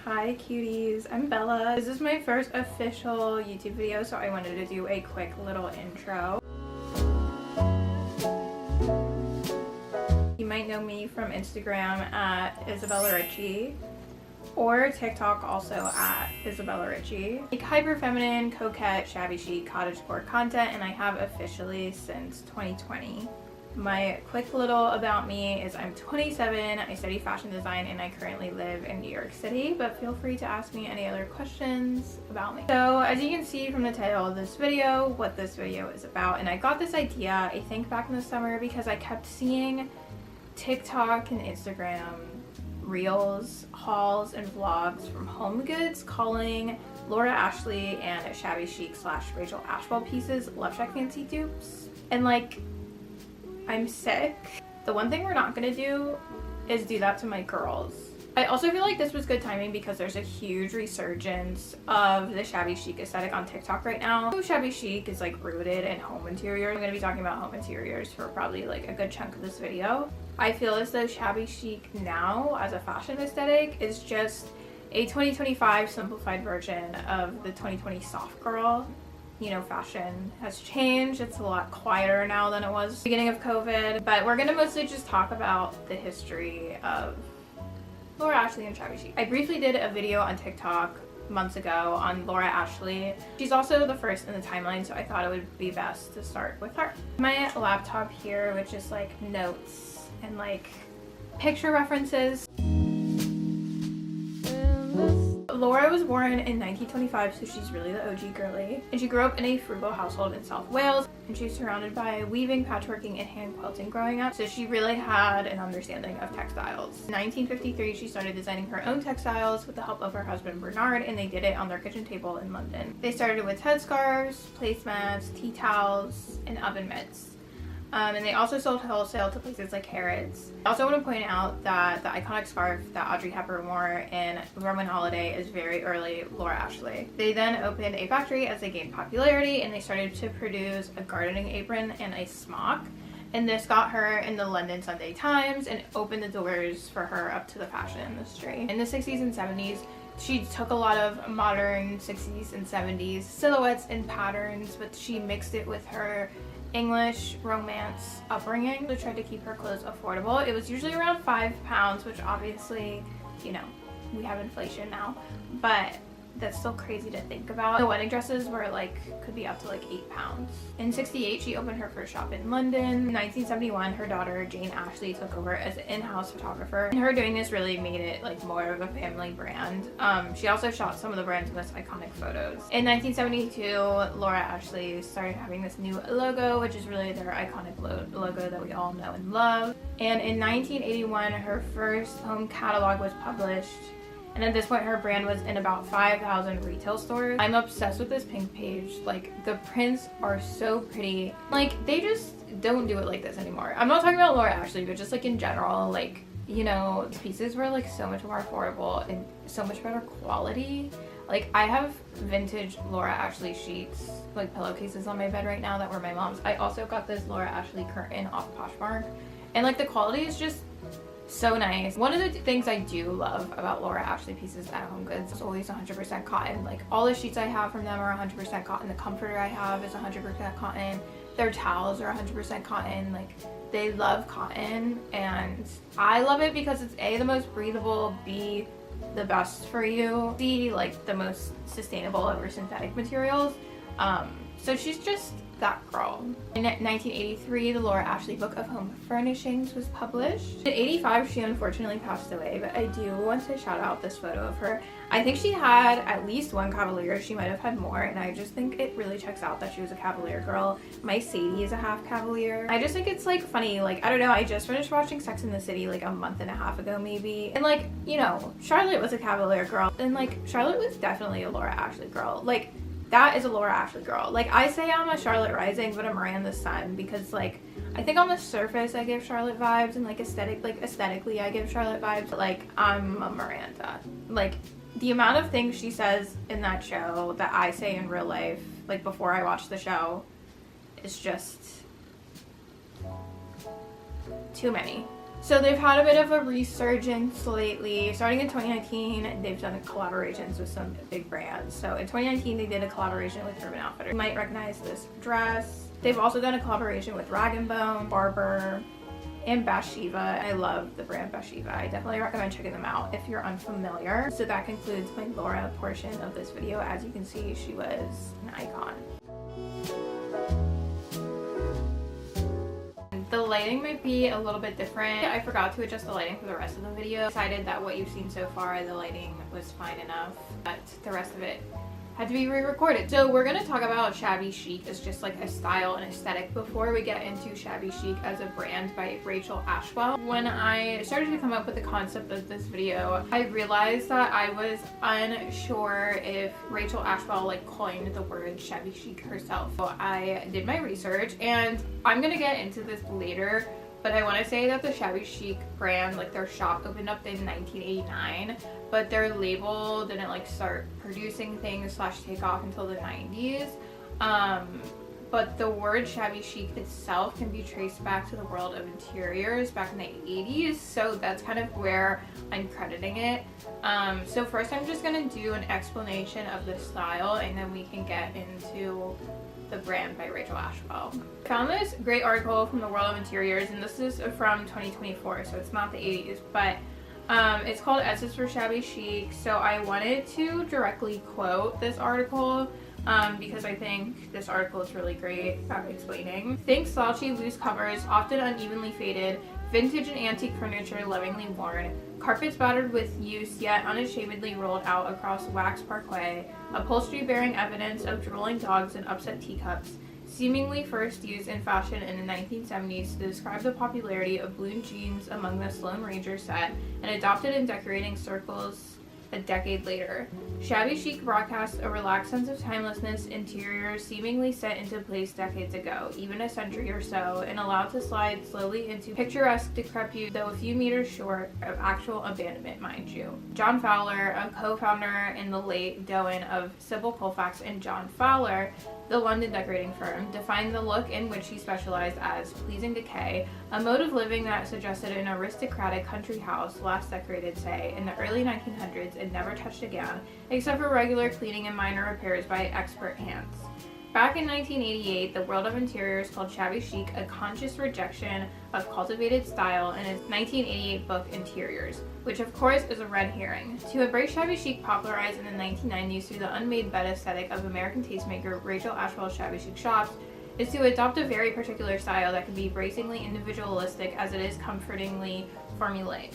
Hi cuties, I'm Bella. This is my first official YouTube video, so I wanted to do a quick little intro. You might know me from Instagram at Isabella Richie or TikTok also at Isabella Richie. Like hyper feminine, coquette, shabby chic, cottagecore content, and I have officially since 2020. My quick little about me is I'm 27, I study fashion design, and I currently live in New York City, but feel free to ask me any other questions about me. So as you can see from the title of this video, what this video is about, and I got this idea I think back in the summer because I kept seeing TikTok and Instagram reels, hauls, and vlogs from Home Goods calling Laura Ashley and Shabby Chic / Rachel Ashwell pieces LoveShackFancy dupes. And like, I'm sick. The one thing we're not gonna do is do that to my girls. I also feel like this was good timing because there's a huge resurgence of the shabby chic aesthetic on TikTok right now. Shabby chic is like rooted in home interiors. I'm gonna be talking about home interiors for probably like a good chunk of this video. I feel as though shabby chic now as a fashion aesthetic is just a 2025 simplified version of the 2020 soft girl. You know, fashion has changed. It's a lot quieter now than it was at the beginning of COVID, but we're gonna mostly just talk about the history of Laura Ashley and Shabby Chic. I briefly did a video on TikTok months ago on Laura Ashley. She's also the first in the timeline, so I thought it would be best to start with her. My laptop here, which is like notes and like picture references. Laura was born in 1925, so she's really the OG girly. And she grew up in a frugal household in South Wales, and she's surrounded by weaving, patchworking, and hand quilting growing up. So she really had an understanding of textiles. In 1953, she started designing her own textiles with the help of her husband Bernard, and they did it on their kitchen table in London. They started with headscarves, placemats, tea towels, and oven mitts. And they also sold wholesale to places like Harrods. I also want to point out that the iconic scarf that Audrey Hepburn wore in Roman Holiday is very early Laura Ashley. They then opened a factory as they gained popularity, and they started to produce a gardening apron and a smock. And this got her in the London Sunday Times and opened the doors for her up to the fashion industry. In the 60s and 70s, she took a lot of modern 60s and 70s silhouettes and patterns, but she mixed it with her English romance upbringing to try to keep her clothes affordable. It was usually around £5, which obviously, you know, we have inflation now, but that's still crazy to think about. The wedding dresses were like, could be up to like £8. In 68, she opened her first shop in London. In 1971, her daughter Jane Ashley took over as an in-house photographer, and her doing this really made it like more of a family brand. She also shot some of the brand's most iconic photos. In 1972, Laura Ashley started having this new logo, which is really their iconic logo that we all know and love. And in 1981, her first home catalog was published. And at this point, her brand was in about 5,000 retail stores. I'm obsessed with this pink page. Like, the prints are so pretty. Like, they just don't do it like this anymore. I'm not talking about Laura Ashley, but just like in general, like, you know, these pieces were like so much more affordable and so much better quality. Like, I have vintage Laura Ashley sheets, like pillowcases on my bed right now that were my mom's. I also got this Laura Ashley curtain off Poshmark, and like the quality is just so nice. One of the things I do love about Laura Ashley pieces at Home Goods is always 100% cotton. Like, all the sheets I have from them are 100% cotton. The comforter I have is 100% cotton. Their towels are 100% cotton. Like, they love cotton, and I love it because it's A, the most breathable, B, the best for you, C, like the most sustainable over synthetic materials. So she's just that girl. In 1983, the Laura Ashley Book of Home Furnishings was published. In 85, she unfortunately passed away, but I do want to shout out this photo of her. I think she had at least one Cavalier. She might have had more, and I just think it really checks out that she was a Cavalier girl. My Sadie is a half Cavalier. I just think it's like funny. Like, I don't know, I just finished watching Sex and the City like a month and a half ago maybe, and like, you know, Charlotte was a Cavalier girl, and like Charlotte was definitely a Laura Ashley girl. Like, that is a Laura Ashley girl. Like, I say I'm a Charlotte Rising, but a Miranda Sun, because like, I think on the surface I give Charlotte vibes, and like aesthetically I give Charlotte vibes, but like, I'm a Miranda. Like, the amount of things she says in that show that I say in real life, like before I watch the show, is just too many. So they've had a bit of a resurgence lately. Starting in 2019, they've done collaborations with some big brands. So in 2019, they did a collaboration with Urban Outfitters. You might recognize this dress. They've also done a collaboration with Rag & Bone, Barber, and Bathsheba. I love the brand Bathsheba. I definitely recommend checking them out if you're unfamiliar. So that concludes my Laura portion of this video. As you can see, she was an icon. The lighting might be a little bit different. I forgot to adjust the lighting for the rest of the video. I decided that what you've seen so far, the lighting was fine enough, but the rest of it had to be re-recorded. So we're gonna talk about Shabby Chic as just like a style and aesthetic before we get into Shabby Chic as a brand by Rachel Ashwell. When I started to come up with the concept of this video, I realized that I was unsure if Rachel Ashwell like coined the word Shabby Chic herself. So I did my research, and I'm gonna get into this later, but I want to say that the Shabby Chic brand, like their shop opened up in 1989, but their label didn't like start producing things / take off until the 90s. But the word Shabby Chic itself can be traced back to the world of interiors back in the 80s, so that's kind of where I'm crediting it. So first I'm just going to do an explanation of the style, and then we can get into the brand by Rachel Ashwell. I found this great article from the World of Interiors, and this is from 2024, so it's not the 80s, but it's called Essence for Shabby Chic. So I wanted to directly quote this article because I think this article is really great at explaining. Think slouchy loose covers, often unevenly faded, vintage and antique furniture lovingly worn, carpets battered with use yet unashamedly rolled out across wax parquet, upholstery bearing evidence of drooling dogs and upset teacups, seemingly first used in fashion in the 1970s to describe the popularity of blue jeans among the Sloane Ranger set, and adopted in decorating circles a decade later. Shabby Chic broadcasts a relaxed sense of timelessness, interiors seemingly set into place decades ago, even a century or so, and allowed to slide slowly into picturesque decrepitude, though a few meters short of actual abandonment, mind you. John Fowler, a co-founder in the late doing of Sybil Colfax and John Fowler, the London decorating firm, defined the look in which he specialized as pleasing decay, a mode of living that suggested an aristocratic country house last decorated, say, in the early 1900s and never touched again, except for regular cleaning and minor repairs by expert hands. Back in 1988, the World of Interiors called Shabby Chic a conscious rejection of cultivated style in its 1988 book Interiors, which of course is a red herring. To embrace Shabby Chic popularized in the 1990s through the unmade bed aesthetic of American tastemaker Rachel Ashwell's Shabby Chic shops is to adopt a very particular style that can be bracingly individualistic as it is comfortingly formulaic.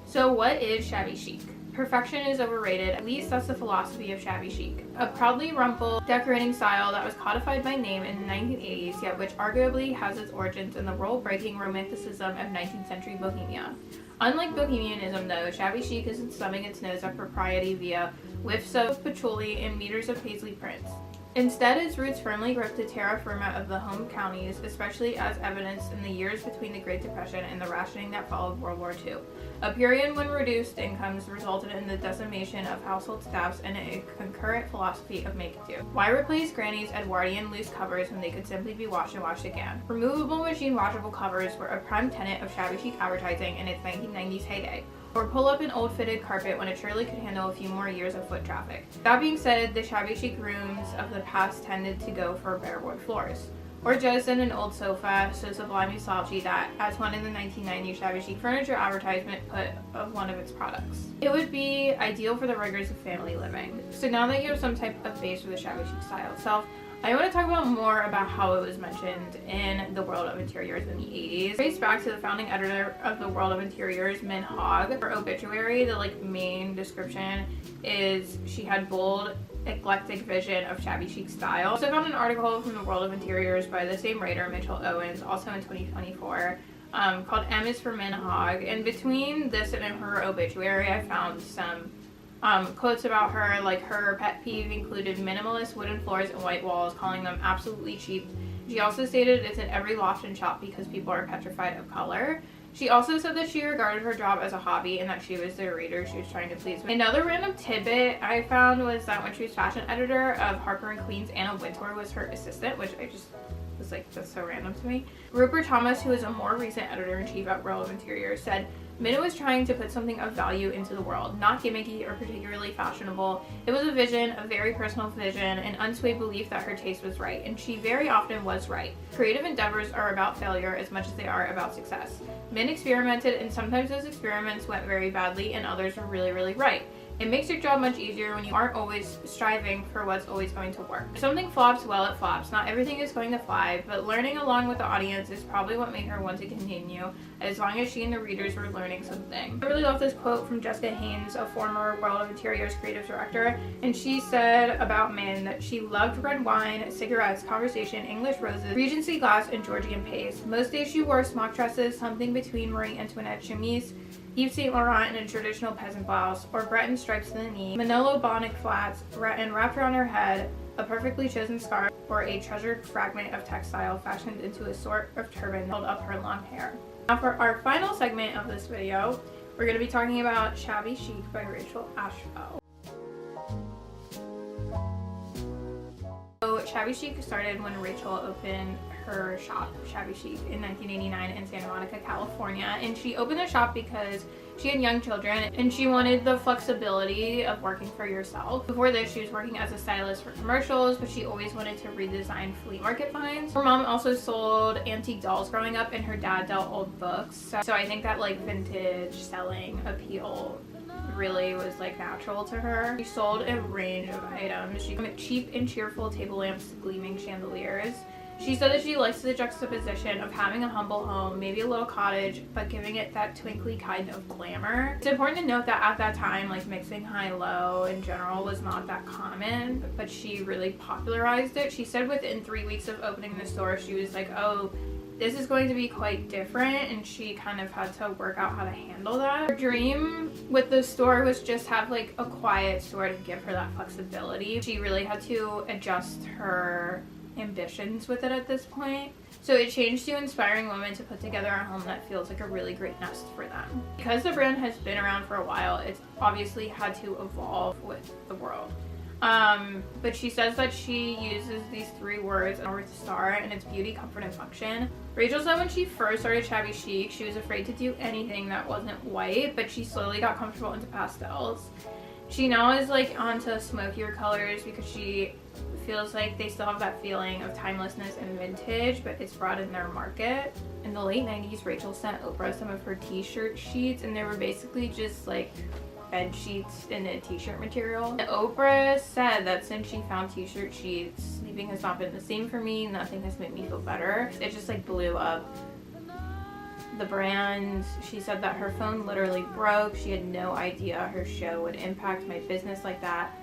So what is Shabby Chic? Perfection is overrated, at least that's the philosophy of Shabby Chic. A proudly rumpled decorating style that was codified by name in the 1980s, yet which arguably has its origins in the rule-breaking romanticism of 19th century Bohemia. Unlike Bohemianism though, Shabby Chic isn't stubbing its nose at propriety via whiffs of patchouli and meters of paisley prints. Instead, its roots firmly grip the terra firma of the home counties, especially as evidenced in the years between the Great Depression and the rationing that followed World War II, a period when reduced incomes resulted in the decimation of household staffs and a concurrent philosophy of make-do. Why replace Granny's Edwardian loose covers when they could simply be washed and washed again? Removable machine washable covers were a prime tenet of Shabby Chic advertising in its 1990s heyday, or pull up an old fitted carpet when it surely could handle a few more years of foot traffic. That being said, the Shabby Chic rooms of the past tended to go for bare wood floors, or jettison an old sofa so sublimely slouchy that, as one in the 1990 Shabby Chic furniture advertisement put of one of its products, it would be ideal for the rigors of family living. So now that you have some type of base for the Shabby Chic style itself, I want to talk about more about how it was mentioned in the World of Interiors in the 80s. Traced back to the founding editor of the World of Interiors, Min Hogg. Her obituary, the main description is she had bold, eclectic vision of Shabby Chic style. So I found an article from the World of Interiors by the same writer, Mitchell Owens, also in 2024, called M is for Min Hogg. And between this and her obituary, I found some quotes about her, like her pet peeve included minimalist wooden floors and white walls, calling them absolutely cheap. She also stated it's in every loft and shop because people are petrified of color. She also said that she regarded her job as a hobby and that she was the reader she was trying to please. Another random tidbit I found was that when she was fashion editor of Harper & Queen's, Anna Wintour was her assistant, which I just was was like, that's so random to me. Rupert Thomas, who is a more recent editor-in-chief at World of Interior, said, Minna was trying to put something of value into the world, not gimmicky or particularly fashionable. It was a vision, a very personal vision, an unswayed belief that her taste was right, and she very often was right. Creative endeavors are about failure as much as they are about success. Min experimented, and sometimes those experiments went very badly and others were really, really right. It makes your job much easier when you aren't always striving for what's always going to work. If something flops, well, it flops. Not everything is going to fly, but learning along with the audience is probably what made her want to continue, as long as she and the readers were learning something. I really love this quote from Jessica Haynes, a former World of Interior's creative director, and she said about Min that she loved red wine, cigarettes, conversation, English roses, Regency glass, and Georgian paste. Most days she wore smock dresses, something between Marie Antoinette chemise, Yves Saint Laurent in a traditional peasant blouse, or Breton stripes to the knee, Manolo Blahnik flats, and wrapped around her head a perfectly chosen scarf or a treasured fragment of textile fashioned into a sort of turban held up her long hair. Now for our final segment of this video, we're going to be talking about Shabby Chic by Rachel Ashwell. So Shabby Chic started when Rachel opened her shop, Shabby Chic, in 1989 in Santa Monica, California, and she opened the shop because she had young children and she wanted the flexibility of working for yourself. Before this, she was working as a stylist for commercials, but she always wanted to redesign flea market finds. Her mom also sold antique dolls growing up, and her dad dealt old books, so I think that like vintage selling appeal really was like natural to her. She sold a range of items. She made cheap and cheerful table lamps, gleaming chandeliers. She said that she likes the juxtaposition of having a humble home, maybe a little cottage, but giving it that twinkly kind of glamour. It's important to note that at that time, like mixing high-low in general was not that common, but she really popularized it. She said within 3 weeks of opening the store, she was like, oh, this is going to be quite different, and she kind of had to work out how to handle that. Her dream with the store was just have like a quiet store to give her that flexibility. She really had to adjust her ambitions with it at this point. So it changed to inspiring women to put together a home that feels like a really great nest for them. Because the brand has been around for a while, it's obviously had to evolve with the world. But she says that she uses these 3 words, North Star, and it's beauty, comfort, and function. Rachel said when she first started Shabby Chic, she was afraid to do anything that wasn't white, but she slowly got comfortable into pastels. She now is like onto smokier colors because she feels like they still have that feeling of timelessness and vintage, but it's broadened their market. In the late 90s, Rachel sent Oprah some of her t-shirt sheets, and they were basically just like bed sheets in a t-shirt material. And Oprah said that since she found t-shirt sheets, sleeping has not been the same for me. Nothing has made me feel better. It just like blew up the brand. She said that her phone literally broke. She had no idea her show would impact my business like that.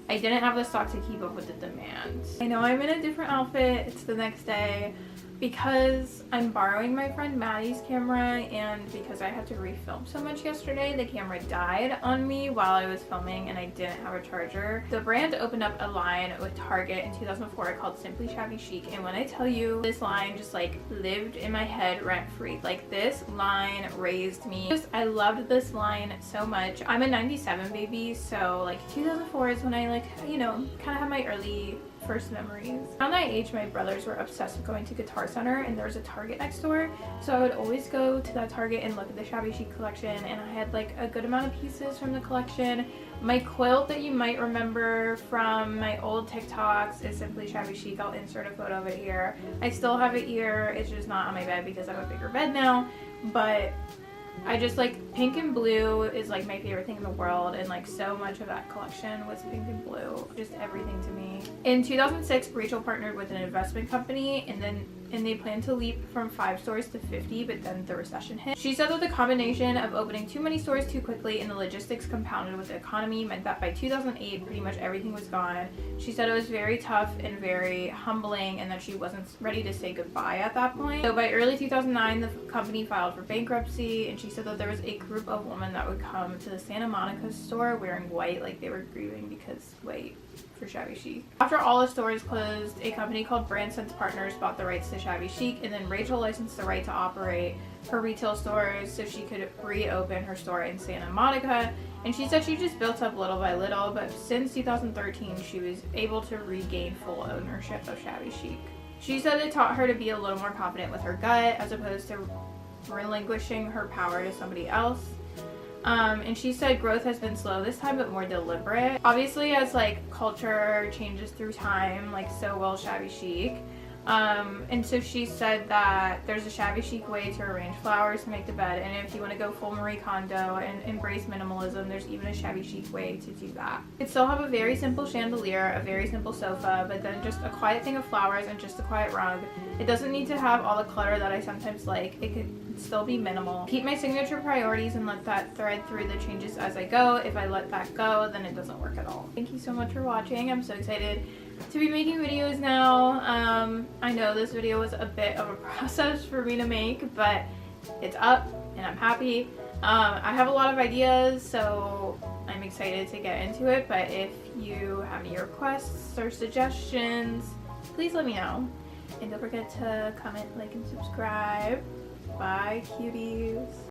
I didn't have the stock to keep up with the demand. I know I'm in a different outfit. It's the next day because I'm borrowing my friend Maddie's camera, and because I had to refilm so much yesterday, the camera died on me while I was filming and I didn't have a charger. The brand opened up a line with Target in 2004 called Simply Shabby Chic, and when I tell you this line just like lived in my head rent free, like this line raised me. I loved this line so much. I'm a 97 baby, so like 2004 is when I like, you know, kind of have my early first memories. Around that age, my brothers were obsessed with going to Guitar Center, and there was a Target next door, so I would always go to that Target and look at the Shabby Chic collection, and I had like a good amount of pieces from the collection. My quilt that you might remember from my old TikToks is Simply Shabby Chic. I'll insert a photo of it here. I still have it here. It's just not on my bed because I have a bigger bed now, but I just like pink and blue is like my favorite thing in the world, and like so much of that collection was pink and blue, just everything to me. In 2006, Rachel partnered with an investment company, and they planned to leap from 5 stores to 50, but then the recession hit. She said that the combination of opening too many stores too quickly and the logistics compounded with the economy meant that by 2008 pretty much everything was gone. She said it was very tough and very humbling, and that she wasn't ready to say goodbye at that point. So by early 2009, the company filed for bankruptcy, and she said that there was a group of women that would come to the Santa Monica store wearing white, like they were grieving because white for Shabby Chic. After all the stores closed, a company called Brand Sense Partners bought the rights to Shabby Chic, and then Rachel licensed the right to operate her retail stores so she could reopen her store in Santa Monica. And she said she just built up little by little, but since 2013 she was able to regain full ownership of Shabby Chic. She said it taught her to be a little more confident with her gut as opposed to relinquishing her power to somebody else. And she said growth has been slow this time, but more deliberate. Obviously, as like culture changes through time, like so will Shabby Chic. And so she said that there's a shabby chic way to arrange flowers to make the bed, and if you want to go full Marie Kondo and embrace minimalism, there's even a shabby chic way to do that. It still have a very simple chandelier, a very simple sofa, but then just a quiet thing of flowers and just a quiet rug. It doesn't need to have all the clutter that I sometimes like. It could still be minimal. Keep my signature priorities and let that thread through the changes as I go. If I let that go, then it doesn't work at all. Thank you so much for watching. I'm so excited to be making videos now. I know this video was a bit of a process for me to make, but it's up and I'm happy. I have a lot of ideas, so I'm excited to get into it, but if you have any requests or suggestions, please let me know. And don't forget to comment, like, and subscribe. Bye, cuties.